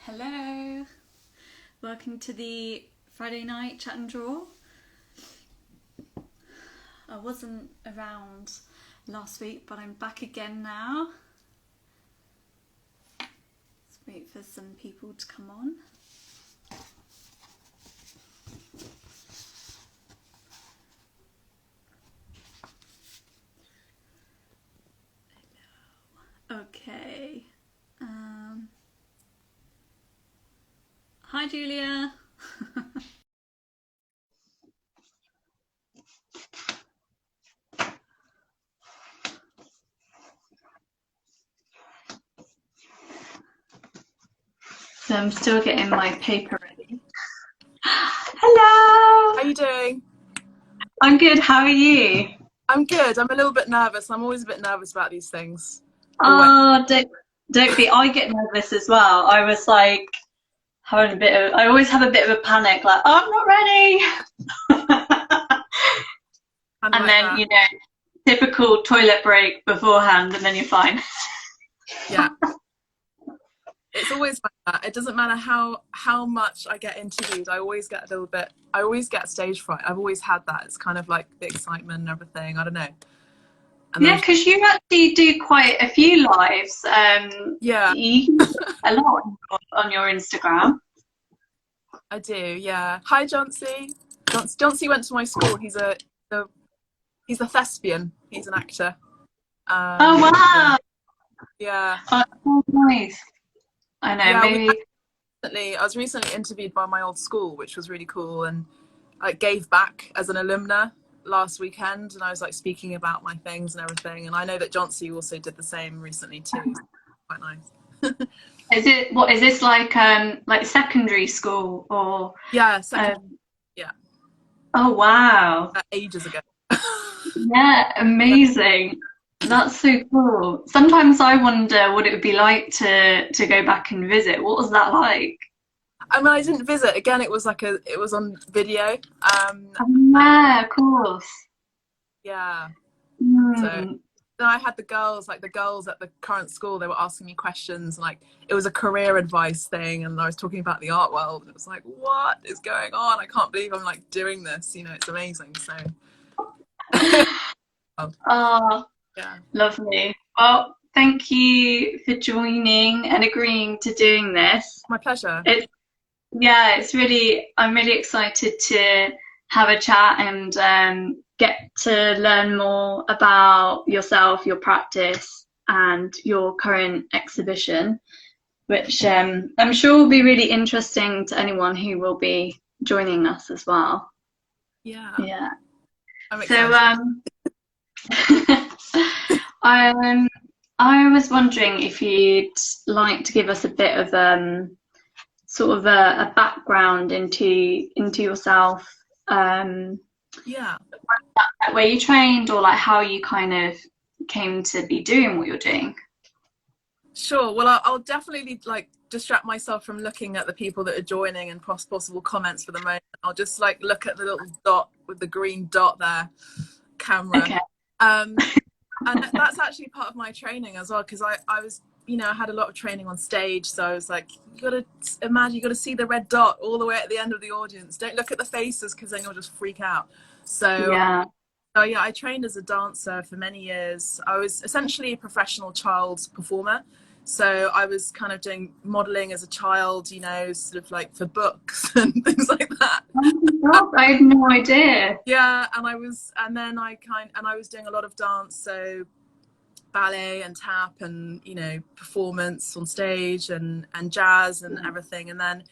Hello, welcome to the Friday night chat and draw. I wasn't around last week, but I'm back again now. Let's wait for some people to come on. Okay. Hi, Julia. So I'm still getting my paper ready. Hello. How are you doing? I'm good. How are you? I'm good. I'm a little bit nervous. I'm always a bit nervous about these things. Oh, don't be. I get nervous as well. I was like having a bit of. I always have a bit of a panic, like, oh, I'm not ready. And And like then, that. you know, typical toilet break beforehand, and then you're fine. Yeah. It's always like that. It doesn't matter how much I get interviewed. I always get a little bit. I always get stage fright. I've always had that. It's kind of like the excitement and everything. I don't know. And Yeah, then because you actually do quite a few lives. yeah, You do a lot on your Instagram. I do. Yeah. Hi, Johnsy. Johnsy went to my school. He's a thespian. He's an actor. Oh wow! Yeah. Oh, nice. I know. Yeah. Maybe. I was recently interviewed by my old school, which was really cool, and I gave back as an alumna last weekend, and I was like speaking about my things and everything. And I know that Johnsy also did the same recently too. Quite nice. What is this like secondary school or? Yeah, second. Um, Yeah, oh wow! ages ago. Yeah, amazing. That's so cool. Sometimes I wonder what it would be like to go back and visit. What was that like? I mean, I didn't visit. Again, it was on video. Oh, And yeah, of course. yeah, so Hmm. then I had the girls at the current school. They were asking me questions, and like it was a career advice thing, and I was talking about the art world, and it was like, what is going on? I can't believe I'm like doing this. You know, it's amazing. So Oh, yeah, lovely. Well, thank you for joining and agreeing to doing this. my pleasure. It's Yeah, I'm really excited to have a chat and get to learn more about yourself, your practice, and your current exhibition, which I'm sure will be really interesting to anyone who will be joining us as well. Yeah, Yeah. I'm So excited. I I was wondering if you'd like to give us a bit of sort of a background into yourself, um, Yeah. like where you trained or like how you kind of came to be doing what you're doing. Sure. Well, I'll definitely like distract myself from looking at the people that are joining and possible comments for the moment. I'll just like look at the little dot with the green dot there, camera. Okay. Um, and that's actually part of my training as well, because I was, you know, I had a lot of training on stage. So I was like, you got to imagine, you got to see the red dot all the way at the end of the audience. Don't look at the faces because then you'll just freak out. So Yeah. So yeah, I trained as a dancer for many years. I was essentially a professional child performer. So I was kind of doing modeling as a child, you know, sort of like for books and things like that. Oh, I had no idea. Yeah, and I was doing a lot of dance, so ballet and tap and, you know, performance on stage and jazz and everything. And then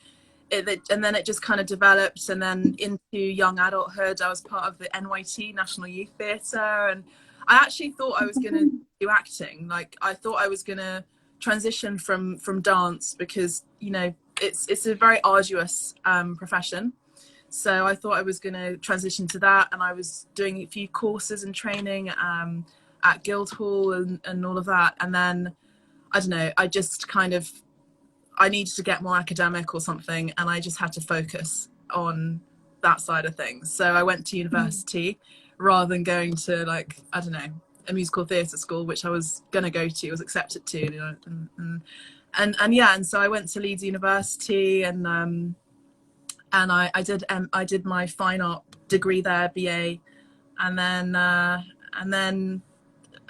it just kind of developed, and then into young adulthood I was part of the NYT National Youth Theatre, and I actually thought I was going to do acting. Like I thought I was going to transition from dance, because, you know, it's a very arduous profession. So I thought I was going to transition to that, and I was doing a few courses and training at Guildhall and all of that. And then I don't know, I just kind of, I needed to get more academic or something, and I just had to focus on that side of things. So I went to university rather than going to, like, I don't know, a musical theatre school, which I was going to go to, was accepted to, you know, and yeah, and so I went to Leeds University, and I did my fine art degree there, BA, and then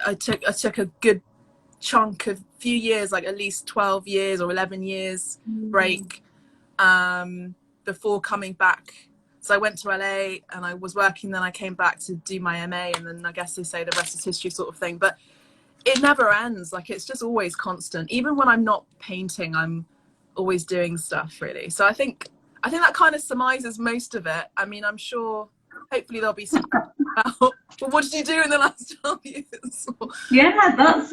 I took a good chunk of few years, like at least 12 years or 11 years break, before coming back. So I went to LA and I was working, then I came back to do my MA, and then I guess they say the rest is history sort of thing. But it never ends. Like, it's just always constant. Even when I'm not painting, I'm always doing stuff, really. So I think that kind of surmises most of it. I mean, I'm sure hopefully there'll be some about, well, what did you do in the last 12 years? Yeah,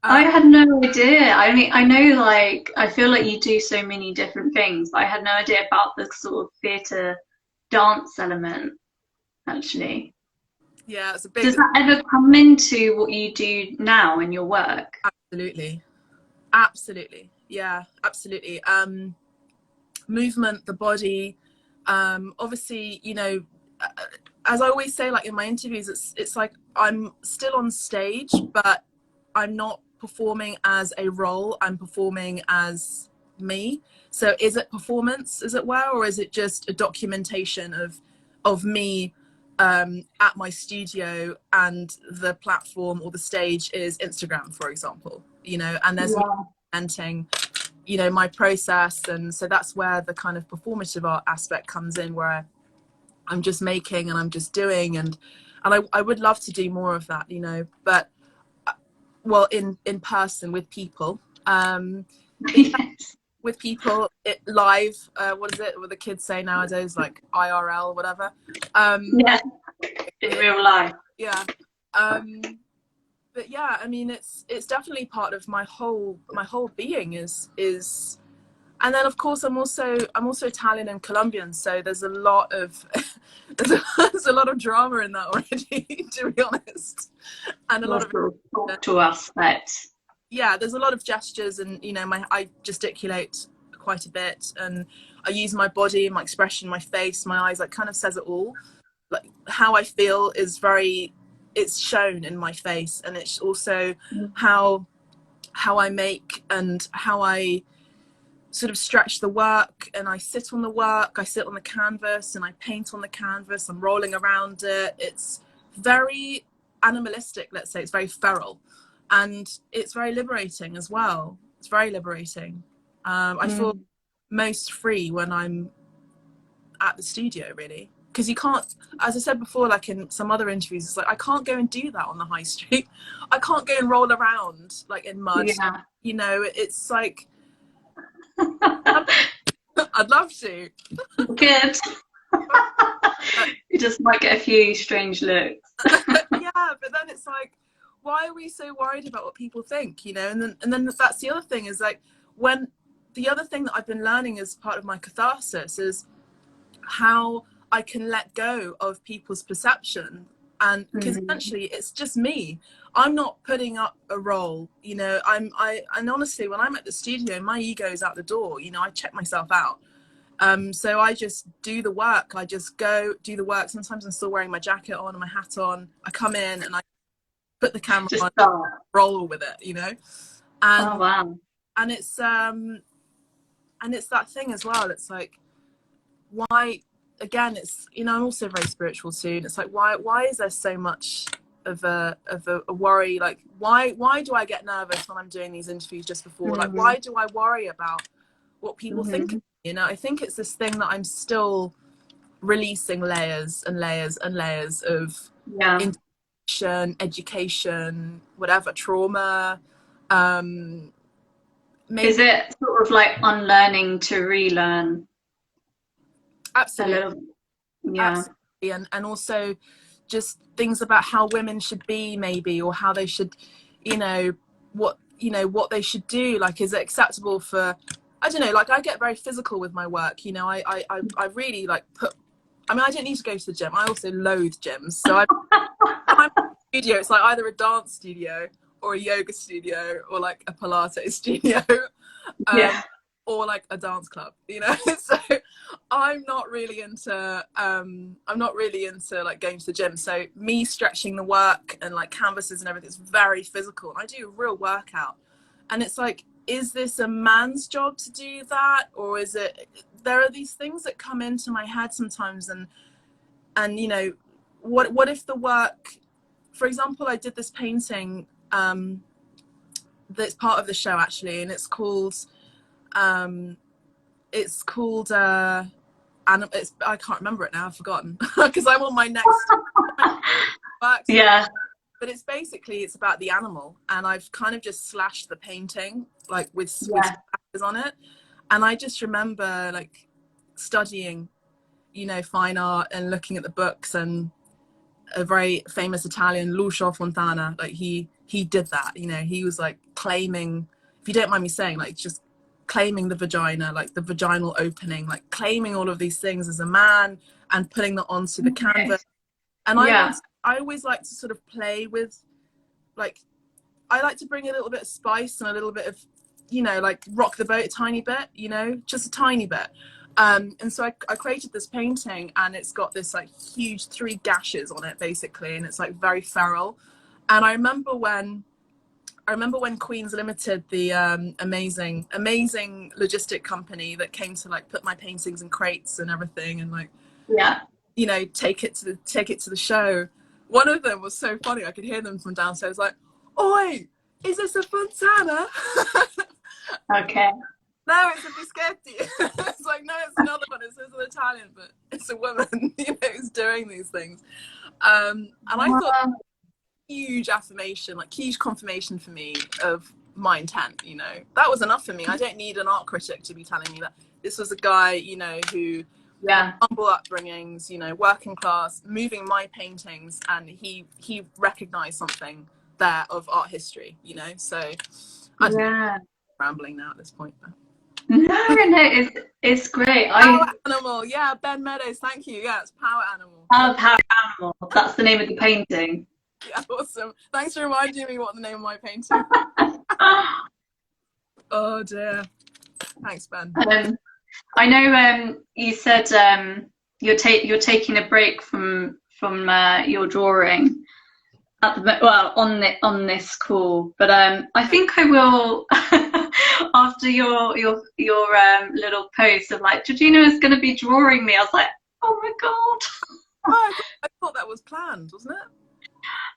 I had no idea. I mean, I know, like, I feel like you do so many different things, but I had no idea about the sort of theatre dance element, actually. Yeah, it's a big... Does that ever come into what you do now in your work? Absolutely. Yeah, absolutely. Movement, the body, obviously, you know, as I always say, like in my interviews, it's like I'm still on stage, but I'm not performing as a role, I'm performing as me. So is it performance, as it were, or is it just a documentation of me at my studio, and the platform or the stage is Instagram, for example, you know, and there's documenting, you know, my process. And so that's where the kind of performative art aspect comes in, where I'm just making and I'm just doing, and I would love to do more of that, you know, but well, in person with people, Yes. with people, live, what is it, what the kids say nowadays, like IRL, whatever. Yeah, in real life. Yeah. But yeah, I mean, it's definitely part of my whole being is, and then of course I'm also Italian and Colombian, so there's a lot of there's a lot of drama in that already, to be honest, and a lot of talk to us, but yeah, there's a lot of gestures, and you know, I gesticulate quite a bit, and I use my body, my expression, my face, my eyes, like kind of says it all. Like how I feel is it's shown in my face, and it's also how I make and how I sort of stretch the work, and I sit on the work, I sit on the canvas and I paint on the canvas, I'm rolling around it. It's very animalistic, let's say. It's very feral, and it's very liberating as well. It's very liberating. I feel most free when I'm at the studio, really, because you can't, as I said before, like in some other interviews, it's like I can't go and do that on the high street. I can't go and roll around like in mud. yeah. You know, it's like I'd love to. Good. You just might get a few strange looks. Yeah, but then it's like, why are we so worried about what people think, you know? And then that's the other thing, is like, when the other thing that I've been learning as part of my catharsis is how I can let go of people's perception, and because essentially it's just me. I'm not putting up a role, you know. And honestly, when I'm at the studio, my ego's out the door, you know. I check myself out. So I just do the work. I just go do the work. Sometimes I'm still wearing my jacket on and my hat on. I come in and I put the camera just on, roll with it, you know. And, oh wow. And it's that thing as well. It's like, why? Again, it's, you know, I'm also very spiritual too. And it's like, why is there so much of a worry? Like, why do I get nervous when I'm doing these interviews just before? Like, why do I worry about what people think of me? You know, I think it's this thing that I'm still releasing layers and layers and layers of information, education, whatever, trauma. Maybe, is it sort of like unlearning to relearn? Absolutely. Absolutely. And also just things about how women should be, maybe, or how they should, you know, what they should do. Like, is it acceptable for, I don't know, like, I get very physical with my work, you know. I really like I mean, I don't need to go to the gym. I also loathe gyms. So I'm in the studio, it's like either a dance studio or a yoga studio or like a Pilates studio. or like a dance club, you know. So I'm not really into like going to the gym. So me stretching the work and like canvases and everything is very physical. I do a real workout, and it's like, is this a man's job to do that, or is it? There are these things that come into my head sometimes, and you know, what if the work, for example, I did this painting that's part of the show actually, and it's called I can't remember it now, I've forgotten, because I'm on my next work. Yeah. But it's about the animal, and I've kind of just slashed the painting like with scratches on it. And I just remember like studying, you know, fine art and looking at the books, and a very famous Italian, Lucio Fontana, like he did that, you know. He was like claiming, if you don't mind me saying, like just claiming the vagina, like the vaginal opening, like claiming all of these things as a man and putting that onto the canvas. And I always like to sort of play with, like, I like to bring a little bit of spice and a little bit of, you know, like rock the boat a tiny bit, you know, just a tiny bit. And so I created this painting, and it's got this like huge 3 gashes on it basically, and it's like very feral. And I remember when Queens Limited, the amazing logistic company that came to like put my paintings in crates and everything, and like, you know, take it to the show. One of them was so funny, I could hear them from downstairs like, "Oi, is this a Fontana?" Okay. No, it's a Fischetti. It's like, no, it's another one. It's an Italian, but it's a woman, you know, who's doing these things. And I thought, huge affirmation, like huge confirmation for me of my intent, you know. That was enough for me. I don't need an art critic to be telling me that. This was a guy, you know, who humble upbringings, you know, working class, moving my paintings, and he recognized something there of art history, you know. So I'm rambling now at this point. No, it's great. Power Animal, yeah, Ben Meadows, thank you. Yeah, it's Power Animal. Oh, Power Animal. That's the name of the painting. Yeah, awesome. Thanks for reminding me what the name of my painting. Oh dear. Thanks, Ben. I know you said you're taking a break from your drawing at on this call, but I think I will after your little post of like, Georgina is going to be drawing me. I was like, oh my god. Oh, I thought that was planned, wasn't it?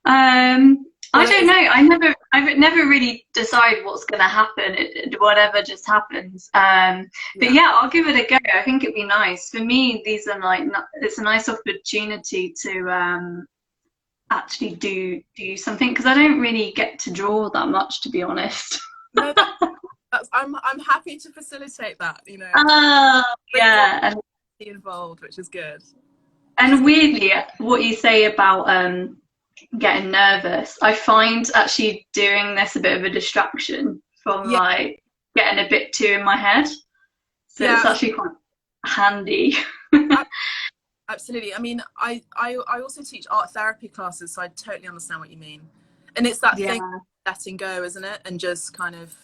I don't know. I've never really decided what's going to happen. Whatever just happens. But yeah, I'll give it a go. I think it'd be nice for me. These are like, it's a nice opportunity to actually do something, because I don't really get to draw that much, to be honest. No, I'm happy to facilitate that, you know. Yeah, and involved, which is good. And weirdly, what you say about getting nervous, I find actually doing this a bit of a distraction from like getting a bit too in my head. So it's actually quite handy. Absolutely. I mean, I also teach art therapy classes, so I totally understand what you mean. And it's that thing, letting go, isn't it? And just kind of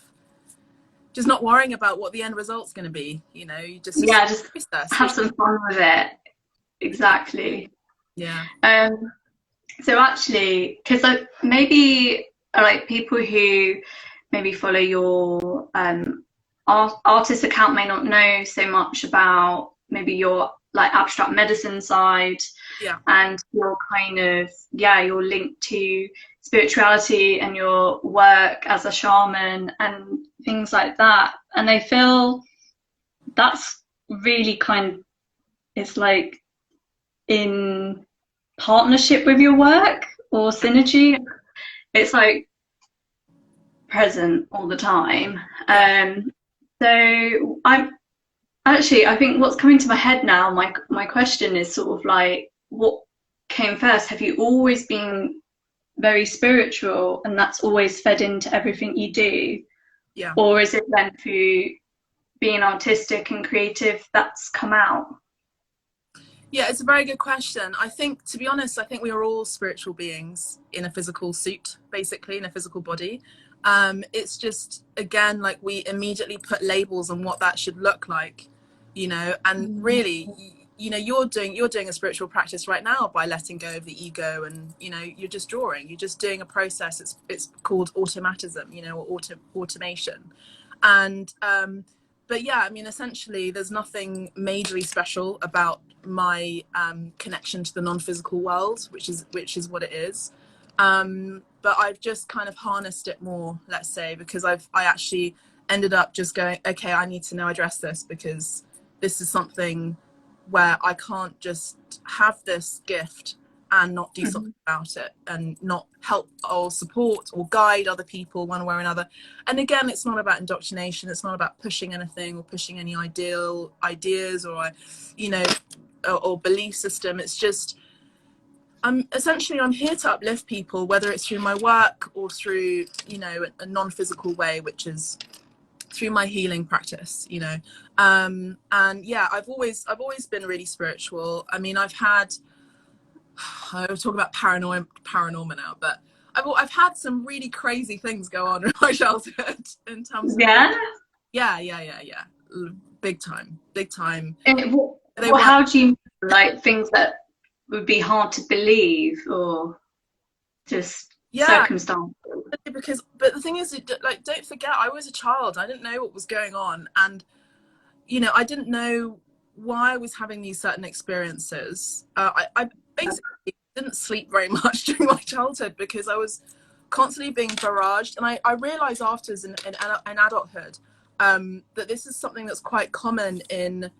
just not worrying about what the end result's going to be, you know. You just have some fun with it. Exactly. Yeah. So actually, because maybe like people who maybe follow your artist account may not know so much about maybe your like abstract medicine side, and your kind of your link to spirituality and your work as a shaman and things like that. And I feel that's really kind of, it's like in partnership with your work or synergy. It's like present all the time. So I think what's coming to my head now, my question is sort of like, what came first? Have you always been very spiritual and that's always fed into everything you do? Yeah. Or is it then through being artistic and creative that's come out? Yeah, it's a very good question. I think, to be honest, I think we are all spiritual beings in a physical suit, basically, in a physical body. It's just, again, like we immediately put labels on what that should look like, you know. And really, you know, you're doing a spiritual practice right now by letting go of the ego, and you know, you're just drawing, you're just doing a process. It's called automatism, you know, or automation. And but yeah, I mean, essentially there's nothing majorly special about my connection to the non-physical world, which is what it is. But I've just kind of harnessed it more, let's say, because I actually ended up just going, okay, I need to now address this, because this is something where I can't just have this gift and not do something about it, and not help or support or guide other people one way or another. And again, it's not about indoctrination, it's not about pushing anything or pushing any ideas or, you know, or belief system. It's just, I'm here to uplift people, whether it's through my work or through, you know, a non-physical way, which is through my healing practice, you know. And yeah, I've always been really spiritual. I mean, I was talking about paranormal now, but I've had some really crazy things go on in my childhood in terms of, yeah, big time. How do you, like, things that would be hard to believe, or just circumstances? But the thing is, like, don't forget, I was a child. I didn't know what was going on, and you know, I didn't know why I was having these certain experiences. I basically didn't sleep very much during my childhood because I was constantly being barraged. And I realized afterwards in adulthood that this is something that's quite common in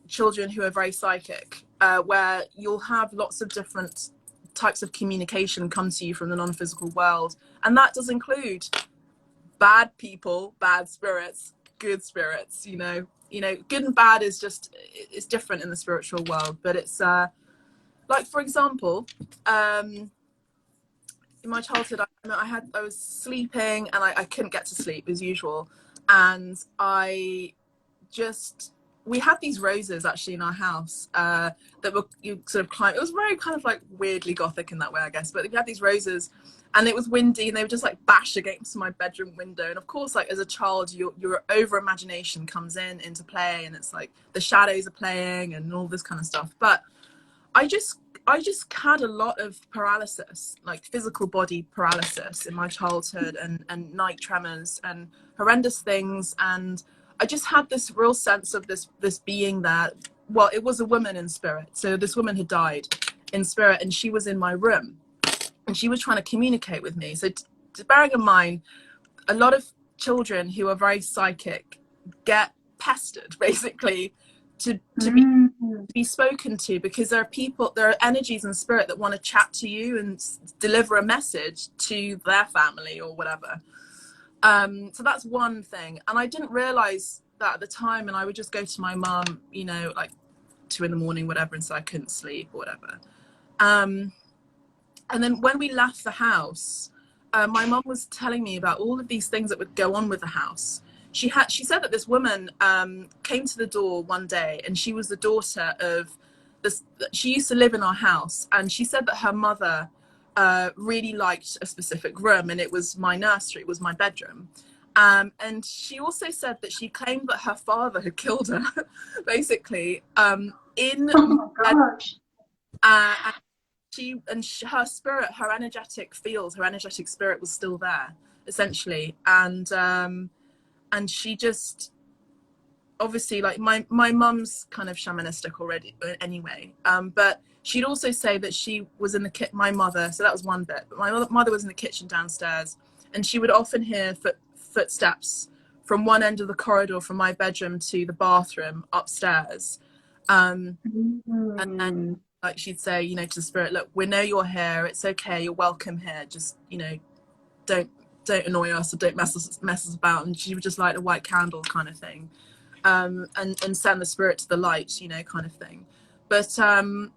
children who are very psychic, where you'll have lots of different types of communication come to you from the non-physical world. And that does include bad people, bad spirits, good spirits, you know, good and bad is just, it's different in the spiritual world. But it's like, for example, in my childhood, I was sleeping and I couldn't get to sleep as usual. And we had these roses actually in our house that you sort of climb. It was very kind of like weirdly gothic in that way, I guess. But we had these roses, and it was windy, and they would just like bash against my bedroom window. And of course, like as a child, your over imagination comes into play, and it's like the shadows are playing and all this kind of stuff. But I just had a lot of paralysis, like physical body paralysis in my childhood, and night tremors and horrendous things. And I just had this real sense of this being that, well, it was a woman in spirit. So this woman had died in spirit, and she was in my room, and she was trying to communicate with me. So bearing in mind, a lot of children who are very psychic get pestered, basically, to be spoken to, because there are energies in spirit that want to chat to you and deliver a message to their family or whatever. So that's one thing. And I didn't realize that at the time, and I would just go to my mum, you know, like 2 a.m, whatever, and so I couldn't sleep or whatever. And then when we left the house, my mum was telling me about all of these things that would go on with the house. She said that this woman came to the door one day, and she was the daughter of this. She used to live in our house, and she said that her mother really liked a specific room, and it was my nursery, it was my bedroom. And she also said that she claimed that her father had killed her, basically, in. Oh my gosh. Her spirit, her energetic field, her energetic spirit was still there, essentially. And she just, obviously, like my mum's kind of shamanistic already anyway, but she'd also say that she was in the my mother, so that was one bit, but my mother was in the kitchen downstairs, and she would often hear footsteps from one end of the corridor from my bedroom to the bathroom upstairs. And then, like, she'd say, you know, to the spirit, look, we know you're here, it's okay, you're welcome here, just, you know, don't annoy us, or don't mess us about. And she would just light a white candle kind of thing, and send the spirit to the light, you know, kind of thing. But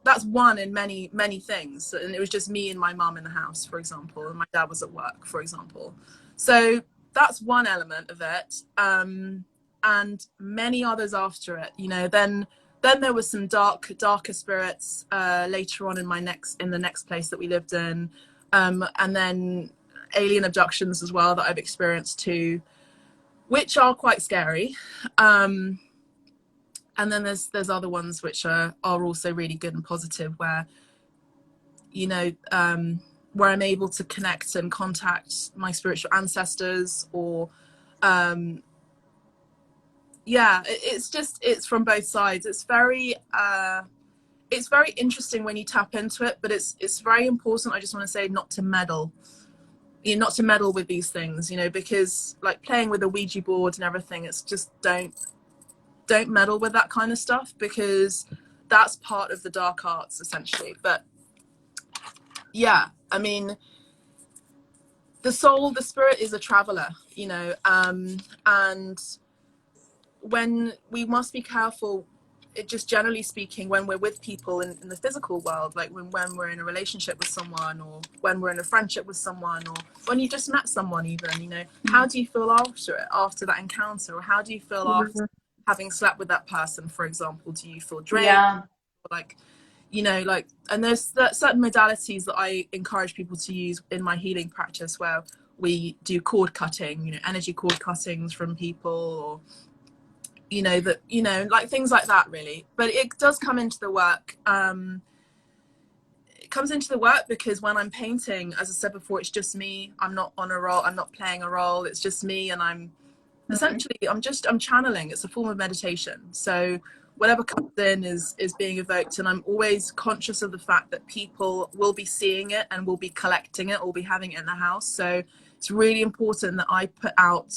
that's one in many things. And it was just me and my mum in the house, for example, and my dad was at work, for example. So that's one element of it, and many others after it, you know. Then there was some darker spirits later on in the next place that we lived in, and then alien abductions as well that I've experienced too, which are quite scary. And then there's other ones which are also really good and positive, where, you know, where I'm able to connect and contact my spiritual ancestors, or it's from both sides. It's very interesting when you tap into it, but it's very important, I just want to say, not to meddle. Not to meddle with these things, you know, because like playing with a Ouija board and everything, it's just don't meddle with that kind of stuff, because that's part of the dark arts essentially. But yeah, I mean, the soul, the spirit is a traveler, you know, and when we must be careful, just generally speaking, when we're with people in the physical world, like when we're in a relationship with someone, or when we're in a friendship with someone, or when you just met someone even, you know, how do you feel after that encounter, or how do you feel after having slept with that person, for example? Do you feel drained? Yeah. Like, you know, like, and there's certain modalities that I encourage people to use in my healing practice, where we do cord cutting, you know, energy cord cuttings from people, or, you know, that, you know, like things like that really. But it does come into the work. It comes into the work because when I'm painting, as I said before, it's just me. I'm not on a role. I'm not playing a role. It's just me, and I'm essentially, I'm channeling. It's a form of meditation. So whatever comes in is being evoked, and I'm always conscious of the fact that people will be seeing it and will be collecting it, or be having it in the house. So it's really important that I put out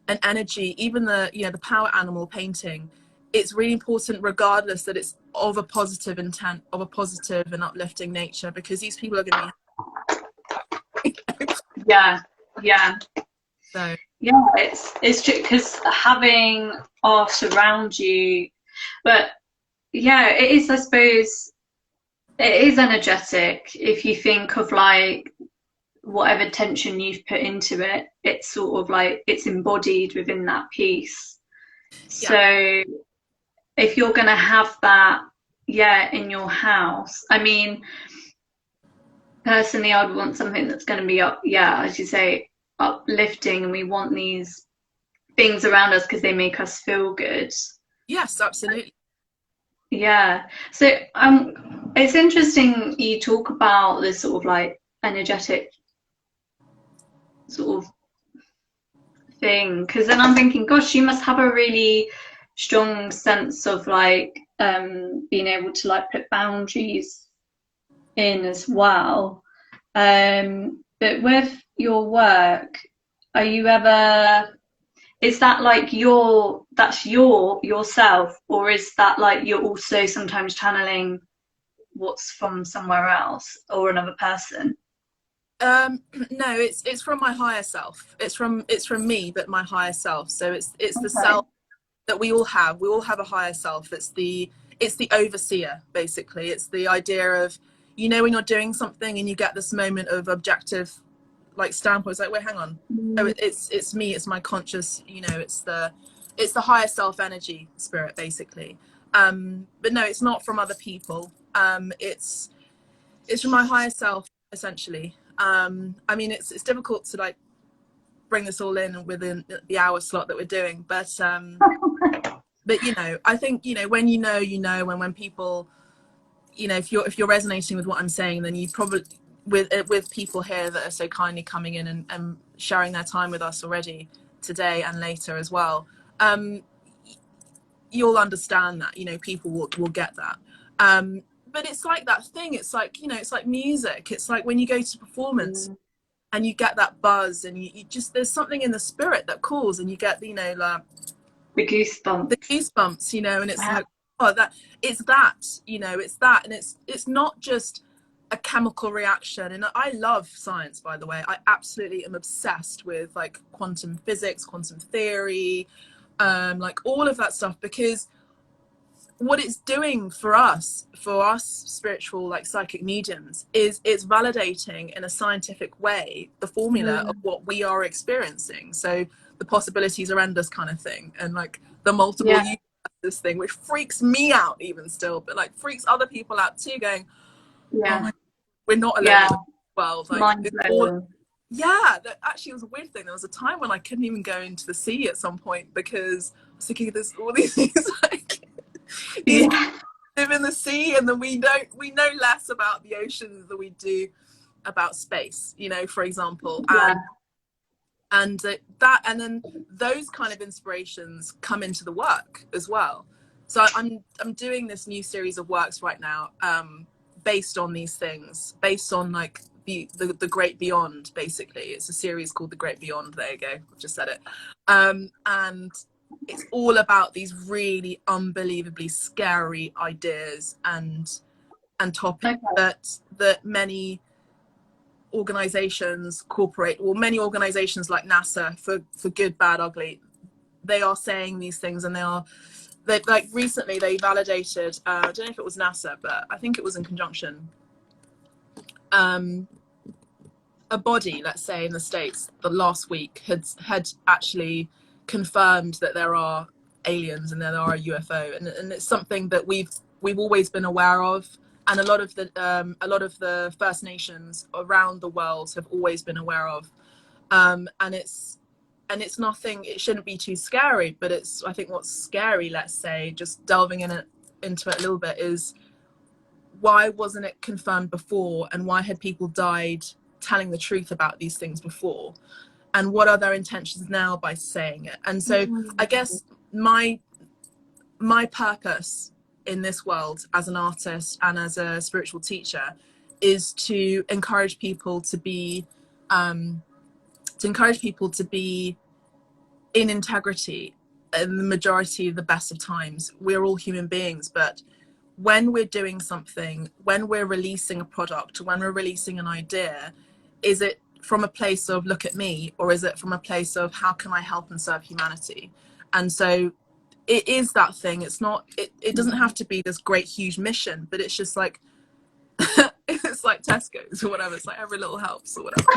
an energy, even the, you know, the power animal painting. It's really important, regardless, that it's of a positive intent, of a positive and uplifting nature, because these people are going to be yeah so yeah, it's true, because having art around you, but yeah, it is, I suppose it is energetic. If you think of like whatever tension you've put into it, it's sort of like it's embodied within that piece. So if you're going to have that, in your house, I mean, personally, I would want something that's going to be up, as you say, uplifting, and we want these things around us because they make us feel good. yes, absolutely. Yeah. So it's interesting you talk about this sort of like energetic sort of thing, because then I'm thinking, gosh, you must have a really strong sense of like being able to like put boundaries in as well. But with your work, are you ever, is that like that's yourself, or is that like you're also sometimes channeling what's from somewhere else or another person? No, it's from my higher self. It's from me, but my higher self. So it's the Okay. self that we all have. We all have a higher self. It's the overseer, basically. It's the idea of, you know, when you're doing something and you get this moment of objective like standpoint, it's like, wait, hang on. Oh, it's me, it's my conscious, you know, it's the higher self energy spirit, basically. But no, it's not from other people. It's from my higher self, essentially. I mean, it's difficult to like bring this all in within the hour slot that we're doing, but you know, I think, you know, when you know, and when people, you know, if you're resonating with what I'm saying, then you probably, with people here that are so kindly coming in and sharing their time with us already today and later as well, you'll understand that, you know, people will get that. But it's like that thing, it's like, you know, it's like music. It's like when you go to performance and you get that buzz, and you just, there's something in the spirit that calls, and you get, you know, like The goosebumps. you know, and it's like, oh, that it's that, you know, it's that. And it's not just a chemical reaction. And I love science, by the way. I absolutely am obsessed with like quantum physics, quantum theory, like all of that stuff, because what it's doing for us spiritual, like psychic mediums, is it's validating in a scientific way the formula of what we are experiencing. So the possibilities are endless, kind of thing, and like the multiple universes thing, which freaks me out even still, but like freaks other people out too, going, oh my, we're not alone in the world, like Mind it's all, blowing. yeah, that actually was a weird thing. There was a time when I couldn't even go into the sea at some point because I was thinking there's all these things like these Yeah. live in the sea, and then we know less about the oceans than we do about space, you know, for example. Yeah. And that, and then those kind of inspirations come into the work as well. So I'm doing this new series of works right now, based on these things, based on like the great beyond. Basically, it's a series called The Great Beyond. There you go, I've just said it. And it's all about these really unbelievably scary ideas and topics Okay. that many organizations, many organizations like NASA, for good, bad, ugly, they are saying these things, and they like recently they validated, I don't know if it was NASA, but I think it was in conjunction, a body, let's say in the States, the last week had actually confirmed that there are aliens and there are a UFO, and it's something that we've always been aware of, and a lot of the First Nations around the world have always been aware of, and it's nothing. It shouldn't be too scary, but it's, I think what's scary, let's say, just delving into it a little bit, is why wasn't it confirmed before, and why had people died telling the truth about these things before, and what are their intentions now by saying it? And so I guess my purpose in this world as an artist and as a spiritual teacher is to encourage people to be in integrity in the majority of the best of times. We're all human beings, but when we're doing something, when we're releasing a product, when we're releasing an idea, is it from a place of look at me, or is it from a place of how can I help and serve humanity? And so it is that thing. It's not, it doesn't have to be this great huge mission, but it's just like it's like Tesco's or whatever. It's like every little helps or whatever.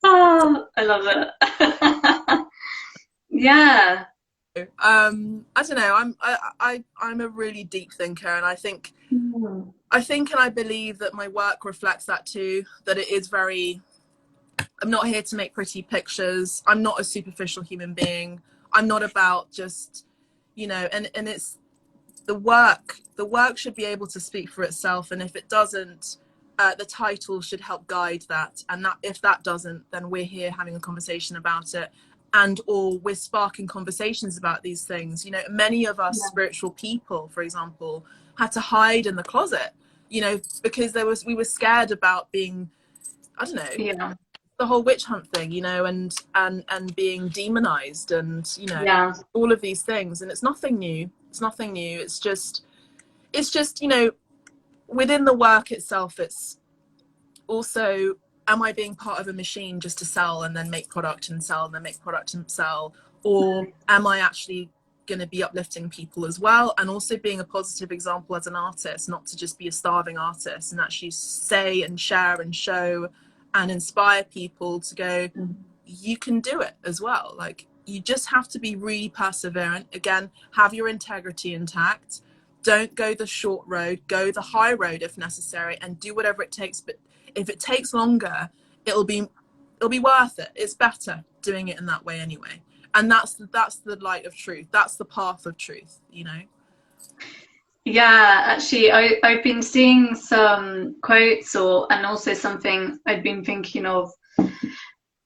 Oh, I love it. Yeah. I don't know. I'm a really deep thinker, and I think and I believe that my work reflects that too. That it is very. I'm not here to make pretty pictures. I'm not a superficial human being. I'm not about just, you know, and it's the work. The work should be able to speak for itself, and if it doesn't, the title should help guide that. And that if that doesn't, then we're here having a conversation about it, and or we're sparking conversations about these things. You know, many of us spiritual people, for example, had to hide in the closet, you know, because we were scared about being, I don't know, Yeah. the whole witch hunt thing, you know, and being demonized, and you know, Yeah. all of these things. And it's nothing new. It's just, you know, within the work itself, it's also, am I being part of a machine just to sell and then make product and sell and then make product and sell, or am I actually going to be uplifting people as well, and also being a positive example as an artist, not to just be a starving artist, and actually say and share and show and inspire people to go, you can do it as well. Like, you just have to be really perseverant. Again, have your integrity intact. Don't go the short road, go the high road if necessary, and do whatever it takes. But if it takes longer, it'll be worth it. It's better doing it in that way anyway. And that's the light of truth. That's the path of truth, you know? Yeah, actually, I've been seeing some quotes, and also something I've been thinking of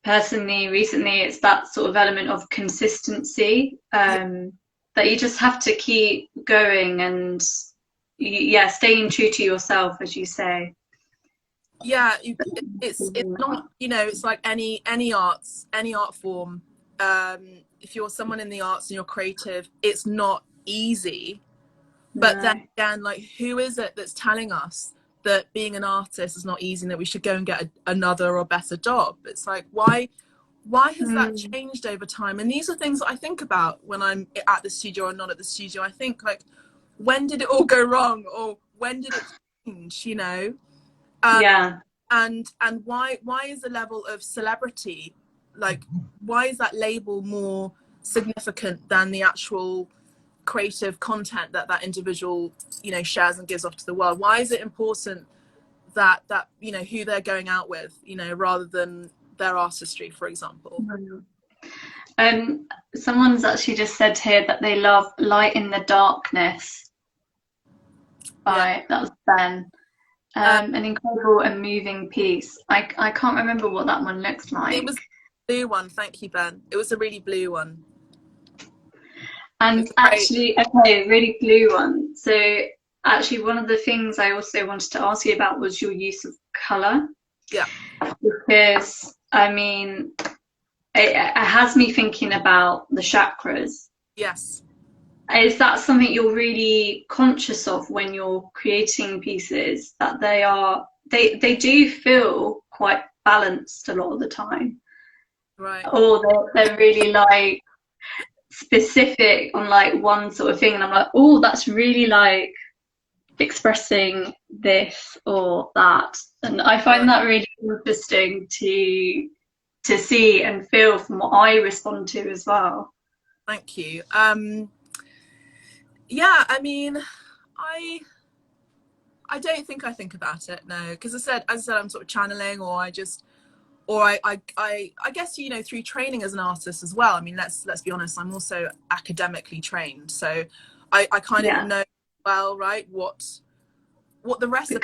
personally recently. It's that sort of element of consistency, Yeah. that you just have to keep going and yeah, staying true to yourself, as you say. Yeah, it's not, you know, it's like any art form. If you're someone in the arts and you're creative, it's not easy. But then No. again, like, who is it that's telling us that being an artist is not easy and that we should go and get another or better job? It's like, why has that Mm. changed over time? And these are things that I think about when I'm at the studio or not at the studio. I think, like, when did it all go wrong, or when did it change, you know? Yeah. And why is the level of celebrity, like, why is that label more significant than the actual creative content that that individual, you know, shares and gives off to the world? Why is it important that you know, who they're going out with, you know, rather than their artistry, for example? Someone's actually just said here that they love Light in the Darkness by, that was Ben. An incredible and moving piece. I can't remember what that one looks like. It was the blue one. Thank you, Ben. It was a really blue one. And actually, okay, really blue one. So actually, one of the things I also wanted to ask you about was your use of colour. Yeah. Because, I mean, it has me thinking about the chakras. Yes. Is that something you're really conscious of when you're creating pieces, that they do feel quite balanced a lot of the time? Right. Or they're really like specific on like one sort of thing, and I'm like, oh, that's really like expressing this or that. And I find that really interesting to see and feel from what I respond to as well. Thank you. Yeah, I mean, I don't think I think about it, no, because as I said, I'm sort of channeling, or I guess, you know, through training as an artist as well. I mean, let's be honest, I'm also academically trained, so I kind of know well, right, what the rest of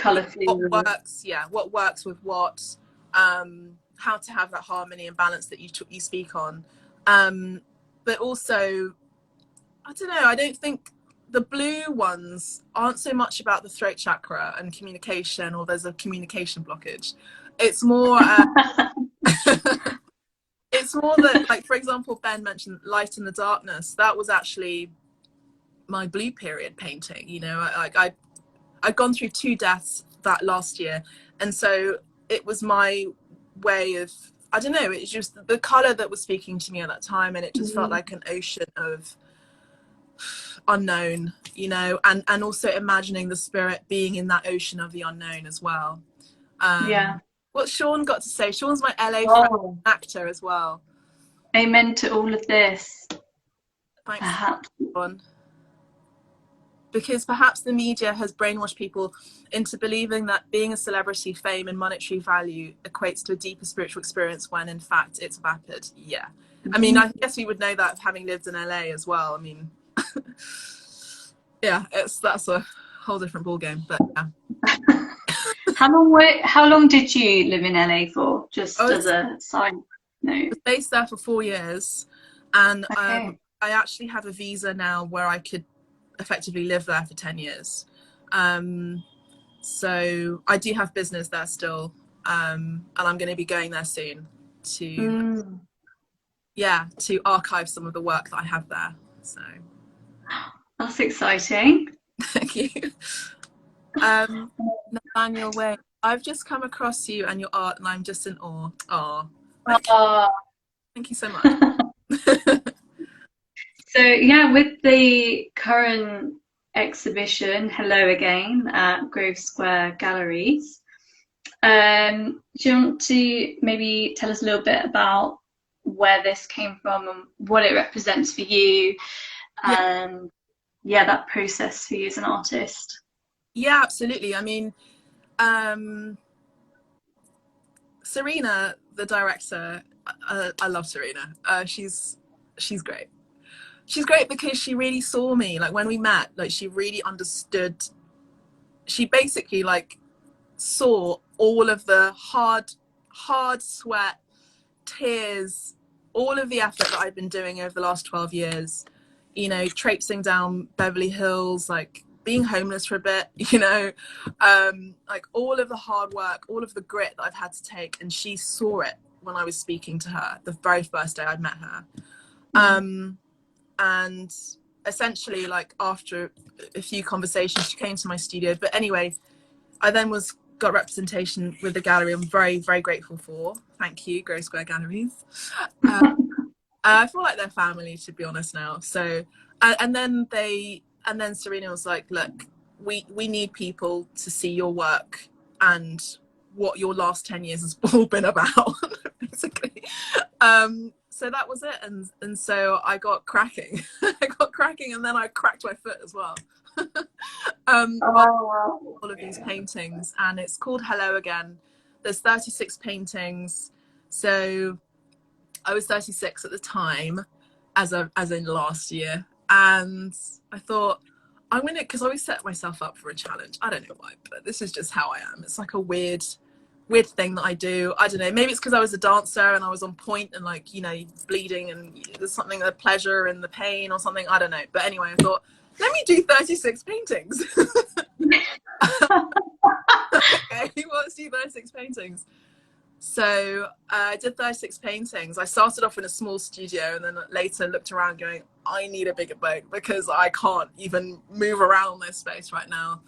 what works with what, how to have that harmony and balance that you speak on, but also, I don't know, I don't think the blue ones aren't so much about the throat chakra and communication, or there's a communication blockage. It's more it's more that, like, for example, Ben mentioned Light in the Darkness. That was actually my blue period painting. You know, I'd gone through 2 deaths that last year, and so it was my way of, I don't know, it's just the color that was speaking to me at that time, and it just felt like an ocean of unknown, you know, and also imagining the spirit being in that ocean of the unknown as well. What Sean got to say, Sean's my LA friend, actor as well. Amen to all of this. Thanks, perhaps. Sean. Because perhaps the media has brainwashed people into believing that being a celebrity, fame and monetary value equates to a deeper spiritual experience, when in fact it's vapid. Yeah. I mean, I guess we would know that having lived in LA as well. I mean, yeah, that's a whole different ballgame, but yeah. How long did you live in LA for? Just as a side note. I was based there for 4 years, and I actually have a visa now where I could effectively live there for 10 years. So I do have business there still, and I'm going to be going there soon to to archive some of the work that I have there. So that's exciting. Thank you. Nathaniel Way, I've just come across you and your art, and I'm just in awe. Thank you so much. So yeah, with the current exhibition, Hello Again, at Grove Square Galleries, do you want to maybe tell us a little bit about where this came from and what it represents for you, and that process for you as an artist? Yeah, absolutely. I mean, Serena, the director, I love Serena. She's great. She's great because she really saw me. Like, when we met, like, she really understood. She basically, like, saw all of the hard sweat, tears, all of the effort that I've been doing over the last 12 years, you know, traipsing down Beverly Hills, like being homeless for a bit, you know, like all of the hard work, all of the grit that I've had to take. And she saw it when I was speaking to her the very first day I'd met her. And essentially, like, after a few conversations, she came to my studio. But anyway, I then got representation with the gallery. I'm very, very grateful for. Thank you, Grove Square Galleries. I feel like they're family, to be honest now. So, and then Serena was like, look, we need people to see your work and what your last 10 years has all been about, basically. So that was it, and so I got cracking. I got cracking, and then I cracked my foot as well. Oh, wow. All of these paintings, and it's called Hello Again. There's 36 paintings, so I was 36 at the time, as in last year, and I thought I'm gonna, because I always set myself up for a challenge. I don't know why, but this is just how I am. It's like a weird thing that I do. I don't know, maybe it's because I was a dancer and I was on point and, like, you know, bleeding, and there's something, the pleasure and the pain or something, I don't know. But anyway, I thought, let me do 36 paintings. Okay, let's do 36 paintings. So I did 36 paintings. I started off in a small studio, and then later looked around going, I need a bigger boat because I can't even move around this space right now.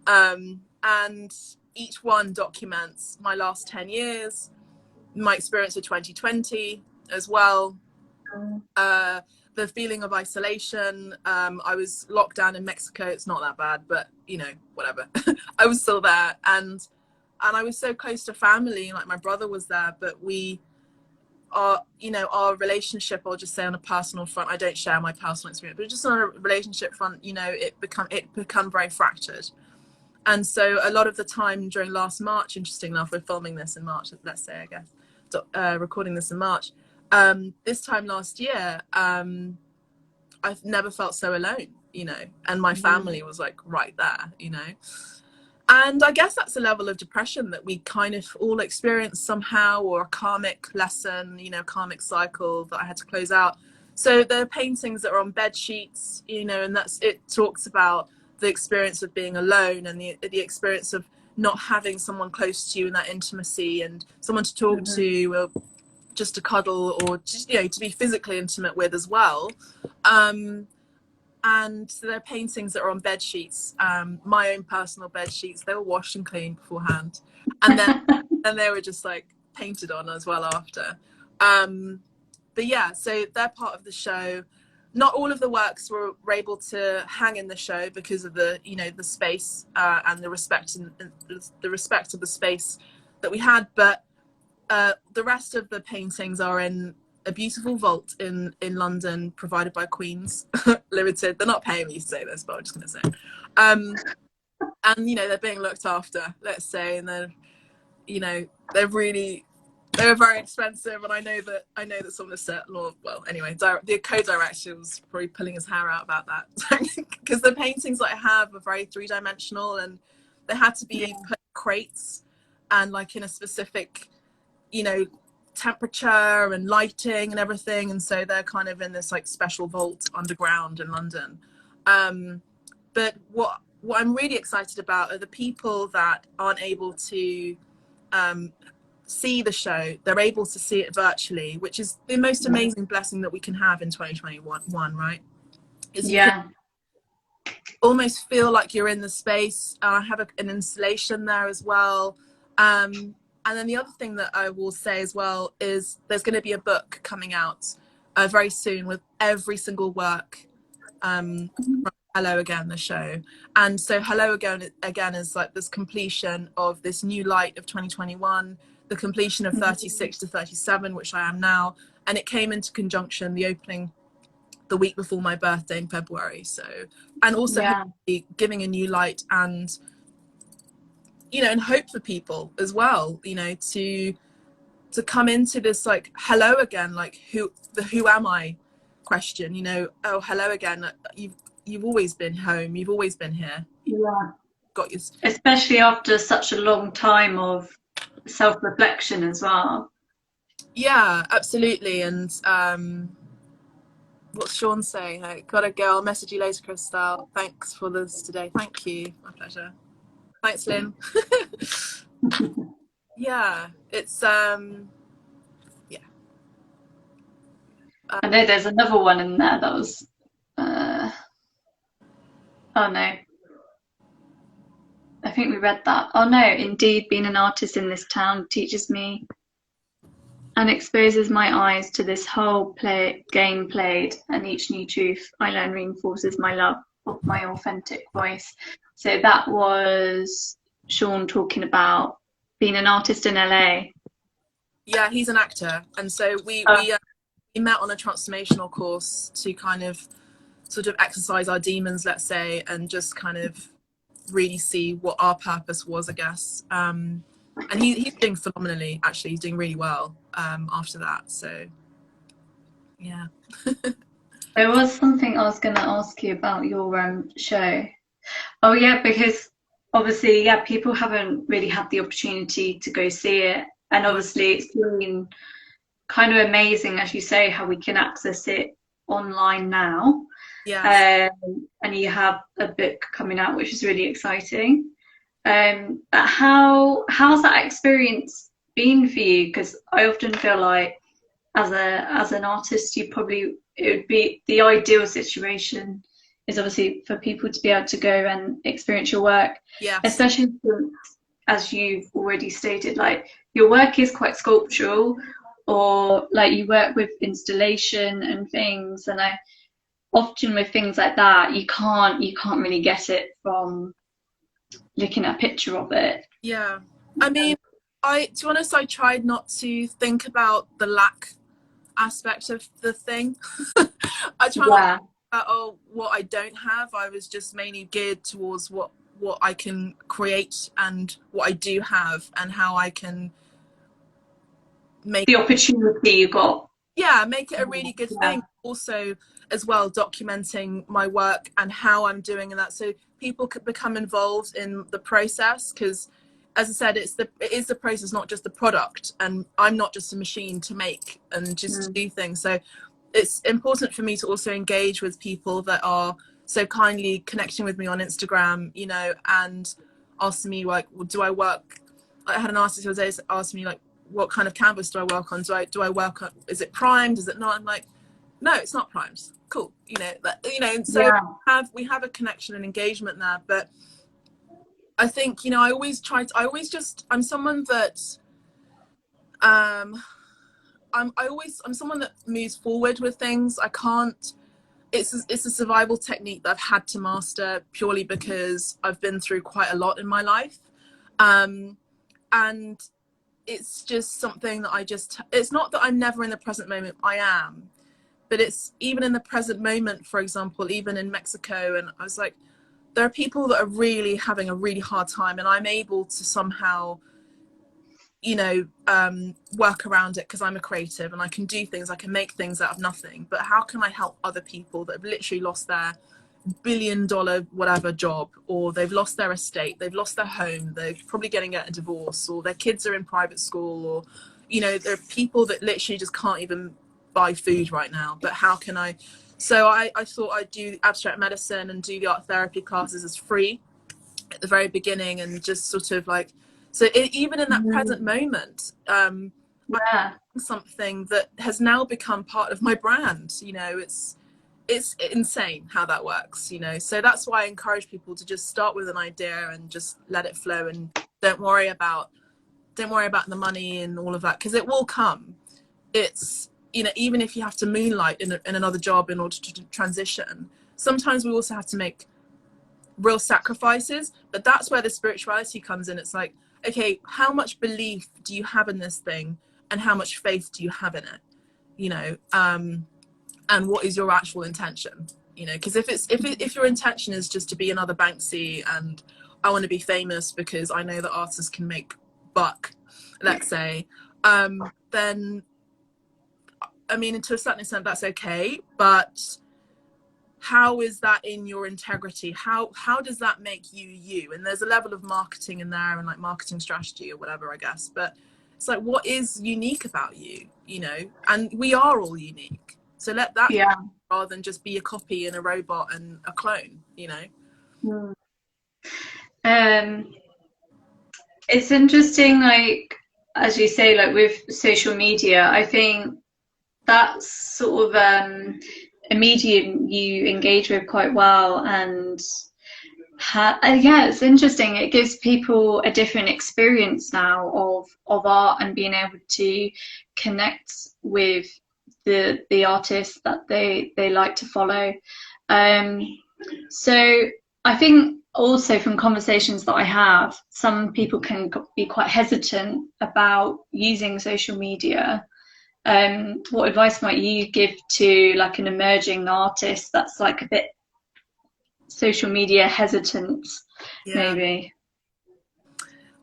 And each one documents my last 10 years, my experience of 2020 as well. The feeling of isolation. I was locked down in Mexico. It's not that bad, but, you know, whatever. I was still there. And I was so close to family, like my brother was there, but we are, you know, our relationship, I'll just say on a personal front, I don't share my personal experience, but just on a relationship front, you know, it become very fractured. And so a lot of the time during last March, interesting enough, we're filming this in March, let's say, I guess, recording this in March. This time last year, I've never felt so alone, you know, and my family was like right there, you know. And I guess that's a level of depression that we kind of all experience somehow, or a karmic lesson, you know, karmic cycle that I had to close out. So there are paintings that are on bed sheets, you know, and it talks about the experience of being alone, and the experience of not having someone close to you in that intimacy, and someone to talk to, or just to cuddle, or just, you know, to be physically intimate with as well. And there are paintings that are on bed sheets, my own personal bed sheets. They were washed and cleaned beforehand, and then they were just like painted on as well after. But yeah, so they're part of the show. Not all of the works were able to hang in the show because of the, you know, the space and the respect of the space that we had, but the rest of the paintings are in a beautiful vault in London, provided by Queens Limited. They're not paying me to say this, but I'm just going to say. And, you know, they're being looked after, let's say, and they're, you know, they were very expensive, and I know that some of the set, well, anyway, the co-director was probably pulling his hair out about that, because the paintings that I have are very three-dimensional, and they had to be put in crates and, like, in a specific, you know, temperature and lighting and everything, and so they're kind of in this like special vault underground in London. But what I'm really excited about are the people that aren't able to see the show. They're able to see it virtually, which is the most amazing blessing that we can have in 2021, right? Is you can almost feel like you're in the space. I have an installation there as well. And then the other thing that I will say as well is there's going to be a book coming out very soon with every single work from Hello Again, the show. And so Hello Again is like this completion of this new light of 2021, the completion of 36 to 37, which I am now. And it came into conjunction, the opening, the week before my birthday in February. So, and also giving a new light and, you know, and hope for people as well, you know, to come into this like hello again, like who am I question, you know, oh, hello again, you've always been home, you've always been here, got your, especially after such a long time of self-reflection as well. Yeah, absolutely. And what's Sean saying? Like, gotta go, I'll message you later, Crystal. Thanks for this today. Thank you, my pleasure. Thanks, Lynn. Yeah, it's yeah. I know there's another one in there that was oh no, I think we read that. Oh no, indeed, being an artist in this town teaches me and exposes my eyes to this whole game played, and each new truth I learn reinforces my love of my authentic voice. So that was Sean talking about being an artist in LA. Yeah, he's an actor, and so we met on a transformational course to kind of sort of exercise our demons, let's say, and just kind of really see what our purpose was, I guess. And he's doing phenomenally, actually. He's doing really well after that. So, yeah. There was something I was going to ask you about your show. Oh yeah, because obviously, yeah, people haven't really had the opportunity to go see it, and obviously it's been kind of amazing, as you say, how we can access it online now. Yes. And you have a book coming out, which is really exciting. How's that experience been for you? Because I often feel like as an artist, it would be the ideal situation is obviously for people to be able to go and experience your work, Yes. especially since, as you've already stated, like your work is quite sculptural, or like you work with installation and things, and I often with things like that you can't really get it from looking at a picture of it. Yeah. I mean, to be honest, I tried not to think about the lack aspect of the thing. I try not to Yeah. think about, oh, what I don't have. I was just mainly geared towards what I can create and what I do have and how I can make The opportunity you got. make it a really good Yeah. thing. Also, as well, documenting my work and how I'm doing and that, so people could become involved in the process. Because, as I said, it is the process, not just the product. And I'm not just a machine to make and just to do things. So it's important for me to also engage with people that are so kindly connecting with me on Instagram, you know, and asking me like, well, do I work? I had an artist the other day ask me like, what kind of canvas do I work on? Do I work on? Is it primed? Is it not? I'm like, no, it's not primed. Cool, you know that. You know, and so Yeah. we have a connection and engagement there. But I think, you know, I'm someone that I'm someone that moves forward with things. I can't. It's a survival technique that I've had to master purely because I've been through quite a lot in my life, and it's just something that it's not that I'm never in the present moment. I am, but it's even in the present moment. For example, even in Mexico, and I was like, there are people that are really having a really hard time, and I'm able to somehow, you know, work around it because I'm a creative and I can do things. I can make things out of nothing. But how can I help other people that have literally lost their $1 billion whatever job, or they've lost their estate, they've lost their home, they're probably getting a divorce, or their kids are in private school, or, you know, there are people that literally just can't even buy food right now. But how can I? So I thought I'd do abstract medicine and do the art therapy classes as free at the very beginning, and just sort of like, so even in that present moment, Yeah. something that has now become part of my brand. You know, it's insane how that works, you know. So that's why I encourage people to just start with an idea and just let it flow, and don't worry about the money and all of that, because it will come. It's, you know, even if you have to moonlight in another job in order to transition, sometimes we also have to make real sacrifices. But that's where the spirituality comes in. It's like, okay, how much belief do you have in this thing, and how much faith do you have in it, you know? And what is your actual intention, you know? Because if your intention is just to be another Banksy and I want to be famous because I know that artists can make buck, let's say, then I mean, to a certain extent that's okay, but how is that in your integrity? How does that make you you? And there's a level of marketing in there, and like marketing strategy or whatever, I guess. But it's like, what is unique about you, you know? And we are all unique. So let that, Yeah. rather than just be a copy and a robot and a clone, you know? Um, it's interesting, like as you say, like with social media, I think that's sort of a medium you engage with quite well, and yeah, it's interesting. It gives people a different experience now of art and being able to connect with the artists that they like to follow. So I think also from conversations that I have, some people can be quite hesitant about using social media, what advice might you give to like an emerging artist that's like a bit social media hesitant, Yeah. maybe?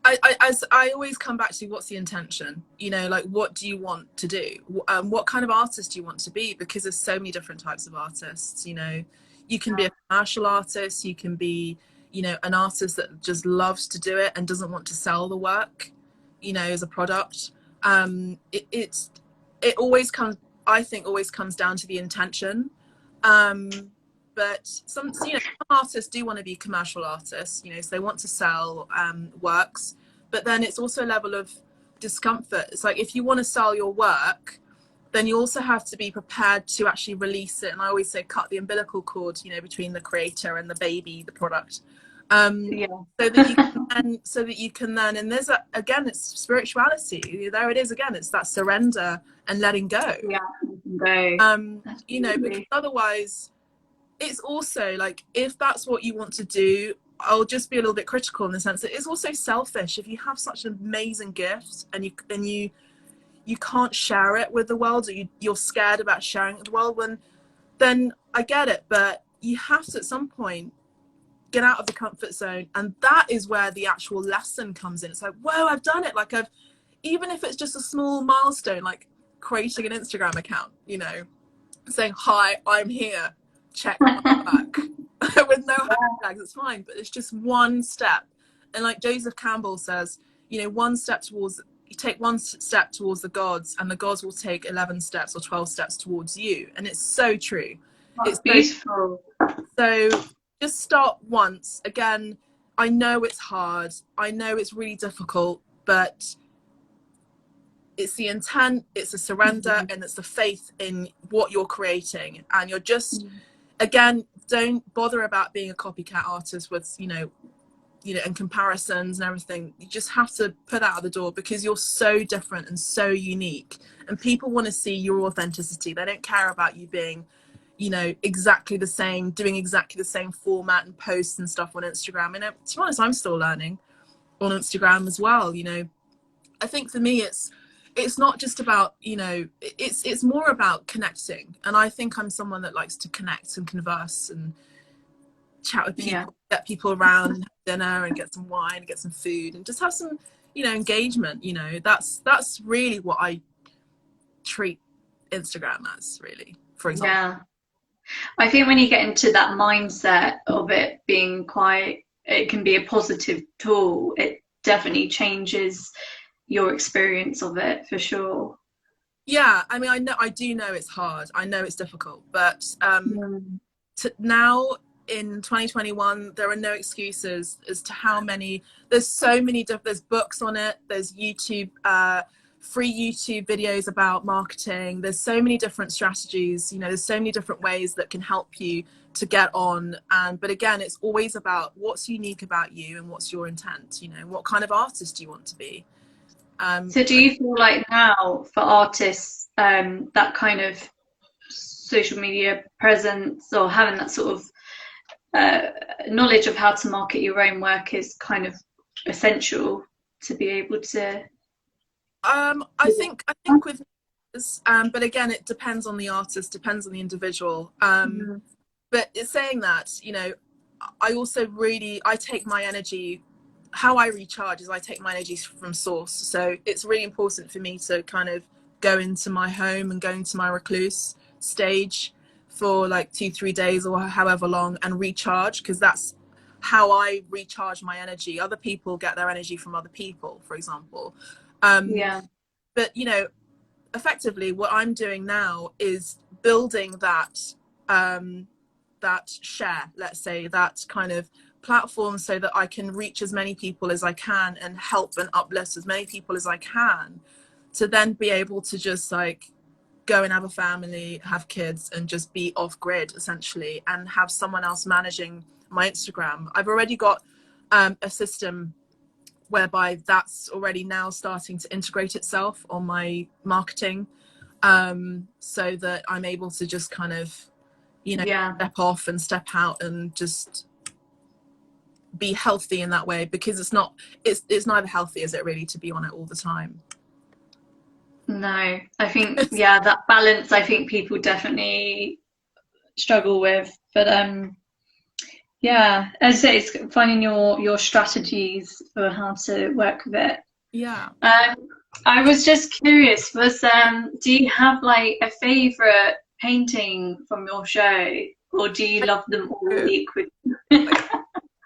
I always come back to what's the intention, you know, like what do you want to do? What kind of artist do you want to be? Because there's so many different types of artists, you know. You can be a commercial artist, you can be, you know, an artist that just loves to do it and doesn't want to sell the work, you know, as a product. It always comes, I think, always comes down to the intention. Um, but some, you know, some artists do want to be commercial artists, you know, so they want to sell works, but then it's also a level of discomfort. It's like if you want to sell your work, then you also have to be prepared to actually release it. And I always say cut the umbilical cord, you know, between the creator and the baby, the product. Yeah. So that you can then, and there's again, it's spirituality. There it is again. It's that surrender and letting go. Yeah, go. You know, because otherwise, it's also like if that's what you want to do, I'll just be a little bit critical in the sense that it's also selfish. If you have such an amazing gift and you can't share it with the world, or you're scared about sharing it with the world, then I get it, but you have to at some point get out of the comfort zone, and that is where the actual lesson comes in. It's like, whoa, I've done it. Like even if it's just a small milestone, like creating an Instagram account, you know, saying, hi, I'm here, check my work. With no hashtags, it's fine, but it's just one step. And like Joseph Campbell says, you know, you take one step towards the gods, and the gods will take 11 steps or 12 steps towards you. And it's so true. That's It's beautiful. so just start once. Again, I know it's hard, I know it's really difficult, but it's the intent, it's the surrender, and it's the faith in what you're creating. And you're just, again, don't bother about being a copycat artist with, you know, and comparisons and everything. You just have to put that out the door, because you're so different and so unique, and people want to see your authenticity. They don't care about you being, you know, exactly the same, doing exactly the same format and posts and stuff on Instagram. And to be honest, I'm still learning on Instagram as well. You know, I think for me it's not just about, you know, it's more about connecting. And I think I'm someone that likes to connect and converse and chat with people, get people around and have dinner and get some wine and get some food and just have some, you know, engagement. You know, that's really what I treat Instagram as, really, for example. Yeah. I think when you get into that mindset of it being quite, it can be a positive tool, it definitely changes your experience of it for sure. Yeah, I mean, I do know it's hard. I know it's difficult, but now in 2021, there are no excuses as to how many. There's so many different. There's books on it. There's YouTube, free YouTube videos about marketing. There's so many different strategies. You know, there's so many different ways that can help you to get on. But again, it's always about what's unique about you and what's your intent. You know, what kind of artist do you want to be? So do you feel like now for artists, that kind of social media presence or having that sort of knowledge of how to market your own work is kind of essential to be able to? I think with but again, it depends on the artist, depends on the individual. But it's saying that, you know, I take my energy, how I recharge is I take my energy from source. So it's really important for me to kind of go into my home and go into my recluse stage for like 2-3 days or however long and recharge, because that's how I recharge my energy. Other people get their energy from other people, for example. But, you know, effectively what I'm doing now is building that that share, let's say, that kind of platform, so that I can reach as many people as I can and help and uplift as many people as I can, to then be able to just like go and have a family, have kids, and just be off grid essentially, and have someone else managing my Instagram. I've already got a system whereby that's already now starting to integrate itself on my marketing, so that I'm able to just kind of, you know, step off and step out and just be healthy in that way, because it's neither healthy, is it really, to be on it all the time. No, I think, yeah, that balance, I think people definitely struggle with. But yeah, as I say, it's finding your strategies for how to work with it. Yeah. Um, I was just curious, do you have like a favorite painting from your show, or do you I love them all do. equally? I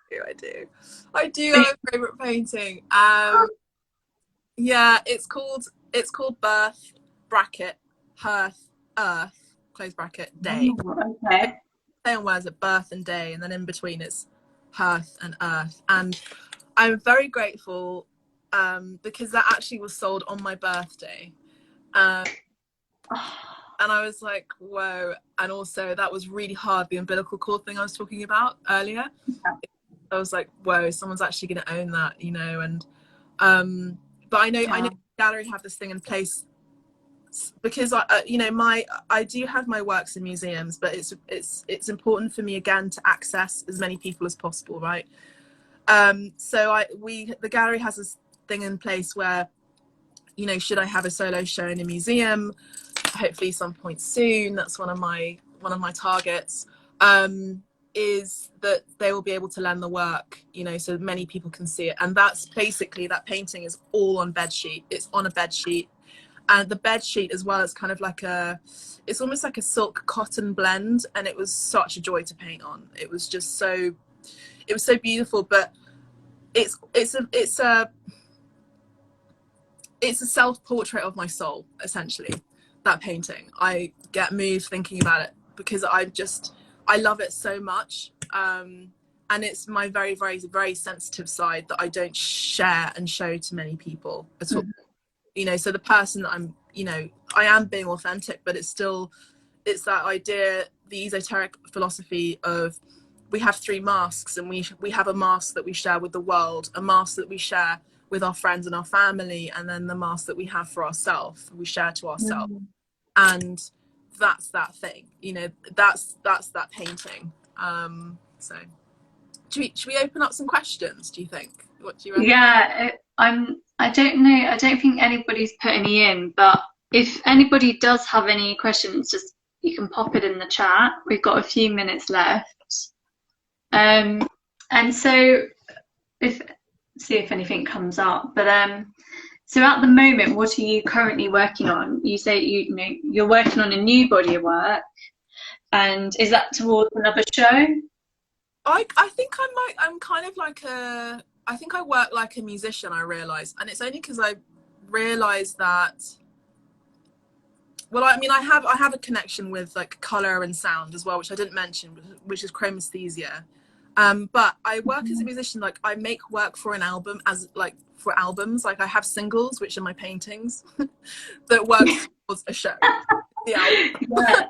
do. I do. I do have a favorite painting. Yeah, it's called Birth bracket Hearth Earth close bracket Day. Oh, okay. Play on words at birth and day, and then in between it's Hearth and Earth. And I'm very grateful because that actually was sold on my birthday. Um, and I was like, whoa. And also that was really hard, the umbilical cord thing I was talking about earlier. I was like, whoa, someone's actually going to own that, you know. And but I know Yeah. the gallery have this thing in place because I do have my works in museums, but it's important for me again to access as many people as possible, right? So the gallery has this thing in place where, you know, should I have a solo show in a museum, hopefully some point soon, that's one of my targets, is that they will be able to lend the work, you know, so many people can see it. And that's basically, that painting is all on bed sheet. It's on a bed sheet, and the bed sheet as well is kind of like it's almost like a silk cotton blend, and it was such a joy to paint on. It was so beautiful. But it's a self-portrait of my soul, essentially, that painting. I get moved thinking about it because I love it so much. And it's my very, very, very sensitive side that I don't share and show to many people at all. You know, so the person that I'm, you know, I am being authentic, but it's that idea, the esoteric philosophy of, we have three masks, and we have a mask that we share with the world, a mask that we share with our friends and our family, and then the mask that we have for ourselves, we share to ourselves. And that's that thing, you know, that's that painting. So should we open up some questions, do you think? What do you reckon? Yeah, I don't know. I don't think anybody's put any in, but if anybody does have any questions, just you can pop it in the chat. We've got a few minutes left. And so see if anything comes up. But so at the moment, what are you currently working on? You say you know you're working on a new body of work, and is that towards another show? I think I'm kind of like I think I work like a musician, I realise. And it's only because I realised that, well, I mean, I have a connection with like colour and sound as well, which I didn't mention, which is chromesthesia. But I work as a musician, like I make work for an album, as like for albums, like I have singles, which are my paintings, that work towards a show, the album. Yeah,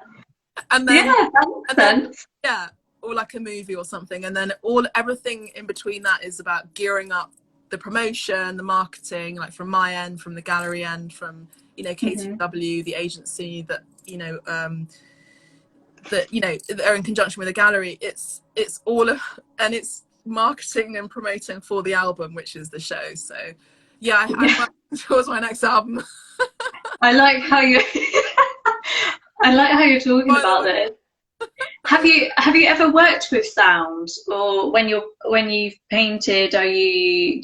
and then, yeah, that makes sense. yeah, or like a movie or something. And then everything in between that is about gearing up the promotion, the marketing, like from my end, from the gallery end, from, you know, KTW, the agency that, you know, that, you know, are in conjunction with the gallery. It's all of, and it's marketing and promoting for the album, which is the show. So yeah, I'm working towards my next album. I like how you I like how you're talking about this. Have you ever worked with sound, or when you've painted, do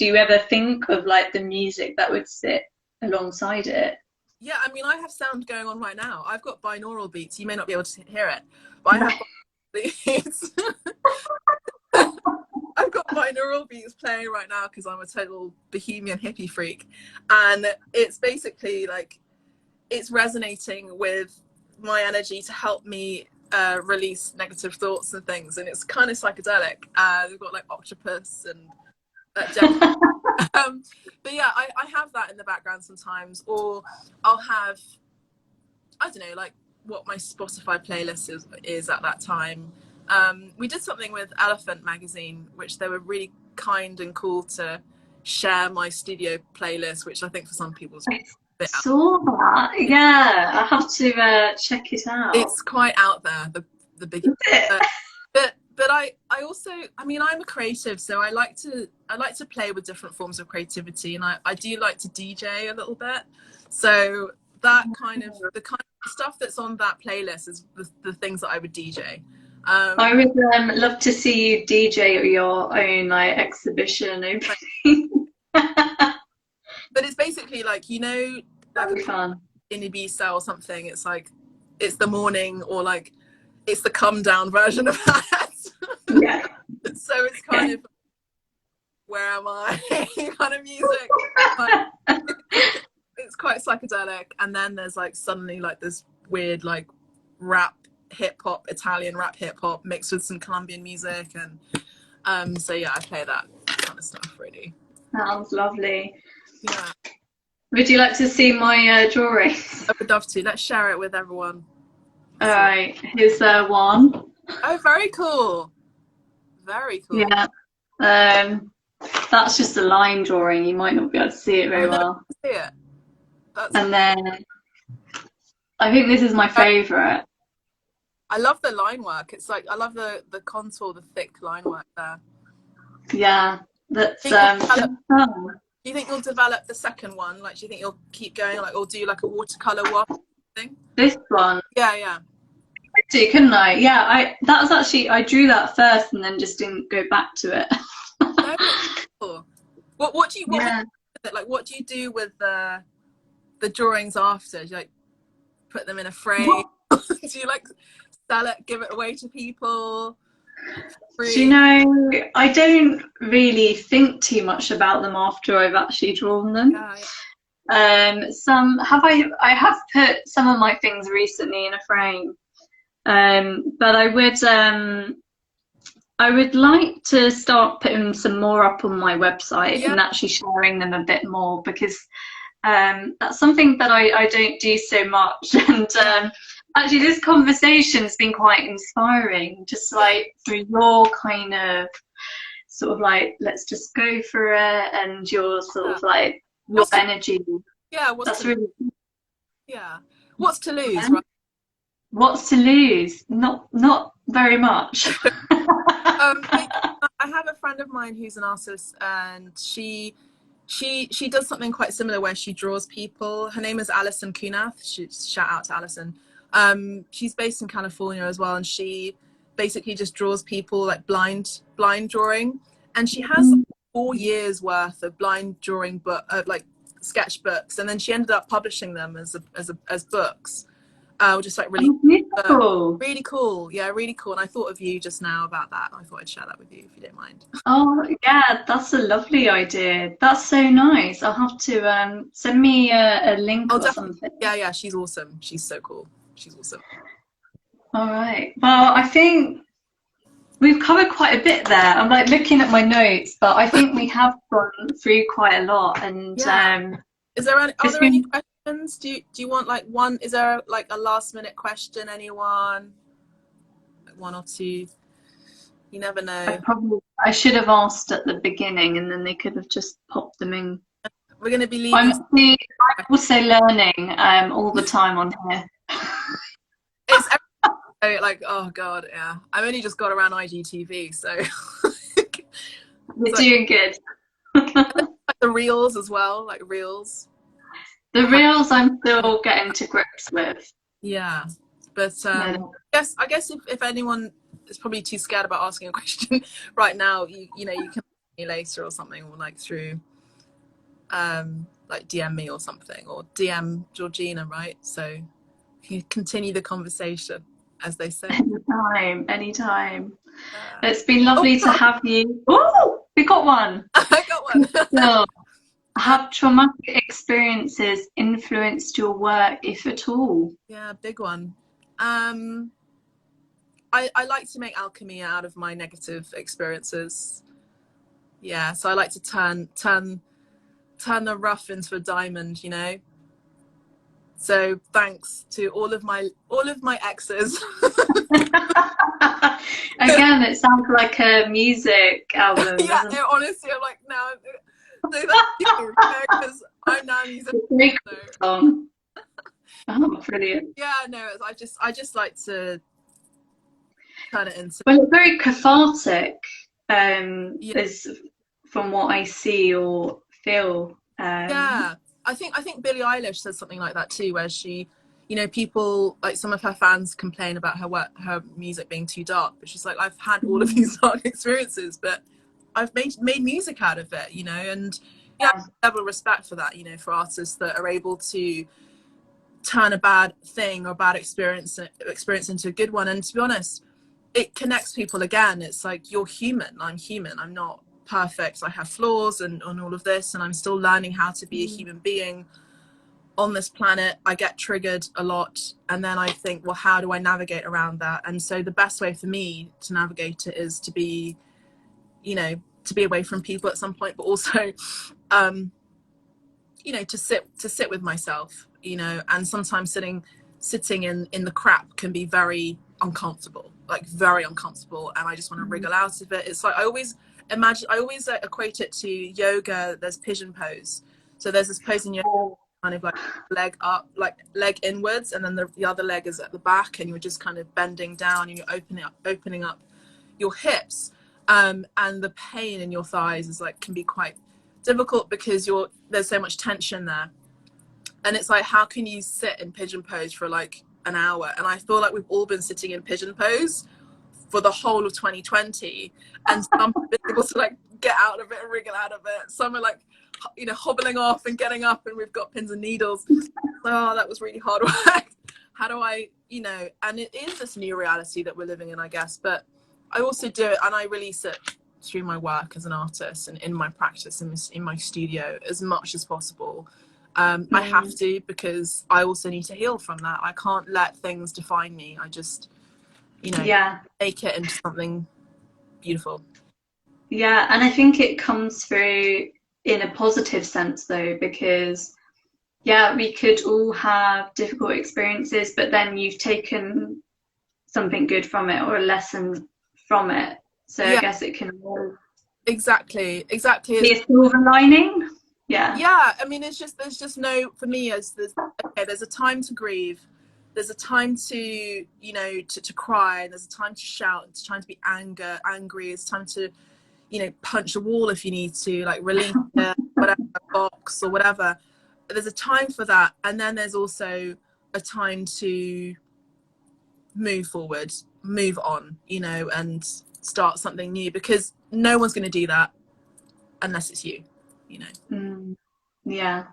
you ever think of like the music that would sit alongside it? Yeah, I mean, I have sound going on right now. I've got binaural beats. You may not be able to hear it, but I have beats. I've got binaural beats playing right now because I'm a total bohemian hippie freak, and it's basically like it's resonating with my energy to help me release negative thoughts and things, and it's kind of psychedelic. We've got like octopus and but yeah, I have that in the background sometimes, or I'll have, I don't know, like what my Spotify playlist is at that time. We did something with Elephant magazine, which they were really kind and cool to share my studio playlist, which I think for some people is a bit out. Saw that. Yeah, I have to check it out. It's quite out there, the big but I also, I mean, I'm a creative, so I like to play with different forms of creativity, and I do like to DJ a little bit. So that kind of the kind of stuff that's on that playlist is the things that I would DJ. I would love to see you DJ your own like exhibition opening. But it's basically like, you know, like That'd be fun. in Ibiza or something. It's like it's the morning, or like it's the come down version of that. Yeah. So it's kind of, where am I? kind of music. It's quite psychedelic, and then there's like suddenly like this weird like rap hip hop, Italian rap hip hop mixed with some Colombian music, and so yeah, I play that kind of stuff really. Sounds lovely. Yeah. Would you like to see my drawings? I would love to. Let's share it with everyone. All right, here's one. Oh, very cool. Very cool. Yeah. That's just a line drawing. You might not be able to see it very well. See it. And then I think this is my favourite. I love the line work. It's like, I love the contour, the thick line work there. Yeah, that's Do you think you'll develop the second one? Like, do you think you'll keep going, like, or do like a watercolor wash thing? This one? Yeah. Actually, couldn't I? Yeah, that was actually, I drew that first and then just didn't go back to it. Cool. What do you what do you do with the drawings after? Do you like put them in a frame? Do you like sell it, give it away to people? Free? Do you know, I don't really think too much about them after I've actually drawn them. Yeah. I have put some of my things recently in a frame, but I would like to start putting some more up on my website and actually sharing them a bit more, because that's something that I don't do so much. And actually this conversation has been quite inspiring, just like through your kind of sort of like, let's just go for it, and your sort of like your energy. Yeah, that's really cool. Yeah. What's to lose, right? What's to lose? Not very much. I have a friend of mine who's an artist, and she does something quite similar where she draws people. Her name is Alison Kunath. Shout out to Alison. She's based in California as well, and she basically just draws people like blind drawing, and she has 4 years worth of blind drawing like sketchbooks, and then she ended up publishing them as books. Just like really cool. Really cool. Yeah, really cool. And I thought of you just now about that. I thought I'd share that with you if you don't mind. Oh yeah, that's a lovely idea. That's so nice. I'll have to send me a link or something. Yeah, she's awesome. She's so cool. She's awesome. All right. Well, I think we've covered quite a bit there. I'm like looking at my notes, but I think we have gone through quite a lot. And are there any questions? Do you want like one? Is there like a last minute question? Anyone? Like 1 or 2? You never know. I should have asked at the beginning, and then they could have just popped them in. We're going to be leaving. I'm also learning all the time on here. It's like, oh god, yeah. I've only just got around IGTV, so you're doing good. Like the reels as well, like reels. The reels I'm still getting to grips with. Yeah, but I guess if anyone is probably too scared about asking a question right now, you know you can me later or something, or like through like DM me or something, or DM Georgina, right? So you continue the conversation, as they say. Anytime. It's been lovely to have you. Oh, we got one. I got one. So, have traumatic experiences influenced your work, if at all? Yeah, big one. I like to make alchemy out of my negative experiences. Yeah, so I like to turn the rough into a diamond, you know. So thanks to all of my exes. Again, it sounds like a music album. Yeah, no, honestly, I'm like, now, so thank you, because I'm now using. Oh, brilliant. Yeah, no, I just like to turn it into. Well, it's very cathartic, is from what I see or feel. Yeah, I think Billie Eilish says something like that too, where she, you know, people, like some of her fans complain about her music being too dark, but she's like, I've had all of these dark experiences, but I've made music out of it, you know. And yeah, I have a level of respect for that, you know, for artists that are able to turn a bad thing or bad experience into a good one. And to be honest, it connects people again. It's like, you're human, I'm human, I'm not perfect, I have flaws and all of this, and I'm still learning how to be a human being on this planet. I get triggered a lot, and then I think, well, how do I navigate around that? And so the best way for me to navigate it is to be, you know, to be away from people at some point, but also you know, to sit with myself, you know. And sometimes sitting in the crap can be very uncomfortable, like very uncomfortable, and I just want to wriggle out of it. It's like I always equate it to yoga. There's Pigeon Pose. So there's this pose in yoga, kind of like leg up, like leg inwards, and then the other leg is at the back, and you're just kind of bending down and you're opening up your hips, and the pain in your thighs is like, can be quite difficult because there's so much tension there. And it's like, how can you sit in Pigeon Pose for like an hour? And I feel like we've all been sitting in Pigeon Pose for the whole of 2020, and some have been able to like get out of it and wriggle out of it. Some are like, you know, hobbling off and getting up, and we've got pins and needles. Oh, that was really hard work. How do I, you know, and it is this new reality that we're living in, I guess. But I also do it, and I release it through my work as an artist and in my practice in my studio as much as possible. I have to, because I also need to heal from that. I can't let things define me. I just, you know, make it into something beautiful. Yeah, and I think it comes through in a positive sense though, because yeah, we could all have difficult experiences, but then you've taken something good from it or a lesson from it. So I guess it can all exactly be a silver lining. Yeah, I mean, there's just no, for me, there's a time to grieve, there's a time to, you know, to cry, there's a time to shout, it's time to be angry, it's time to, you know, punch a wall if you need to, like release whatever box or whatever. There's a time for that, and then there's also a time to move forward, move on, you know, and start something new, because no one's going to do that unless it's you, you know. Yeah,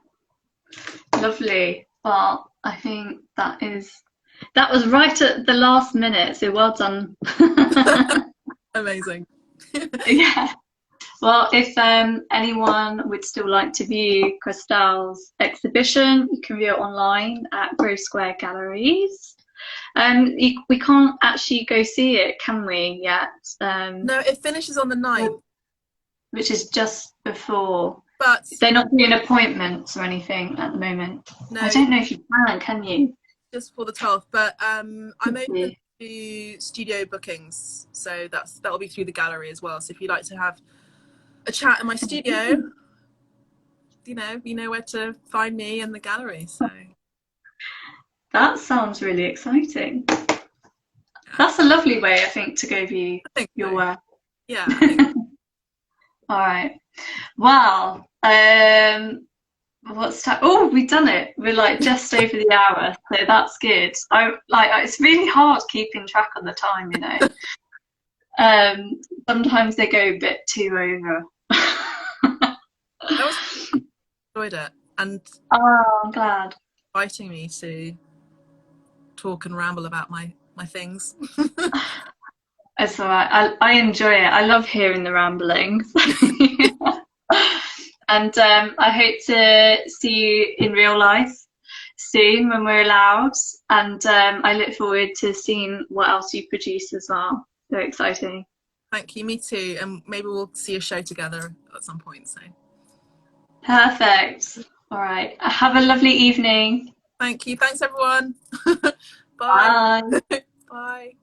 lovely. Well, I think that was right at the last minute, so well done. Amazing. Yeah. Well, if anyone would still like to view Cristal's exhibition, you can view it online at Grove Square Galleries. We can't actually go see it, can we, yet? No, it finishes on the 9th. Which is just before. But they're not doing appointments or anything at the moment. No, I don't know if you can you? Just for the 12th, but I'm open to studio bookings, so that'll be through the gallery as well. So if you'd like to have a chat in my studio, you know where to find me in the gallery. So that sounds really exciting. That's a lovely way, I think, to go view your work. Yeah. All right. Well, what's time? Oh, we've done it. We're like just over the hour, so that's good. It's really hard keeping track of the time, you know. Sometimes they go a bit too over. I enjoyed it, and I'm glad. Inviting me to talk and ramble about my things. It's all right. I enjoy it. I love hearing the ramblings. And I hope to see you in real life soon when we're allowed. And I look forward to seeing what else you produce as well. So exciting. Thank you. Me too. And maybe we'll see a show together at some point. So perfect. All right. Have a lovely evening. Thank you. Thanks, everyone. Bye. Bye.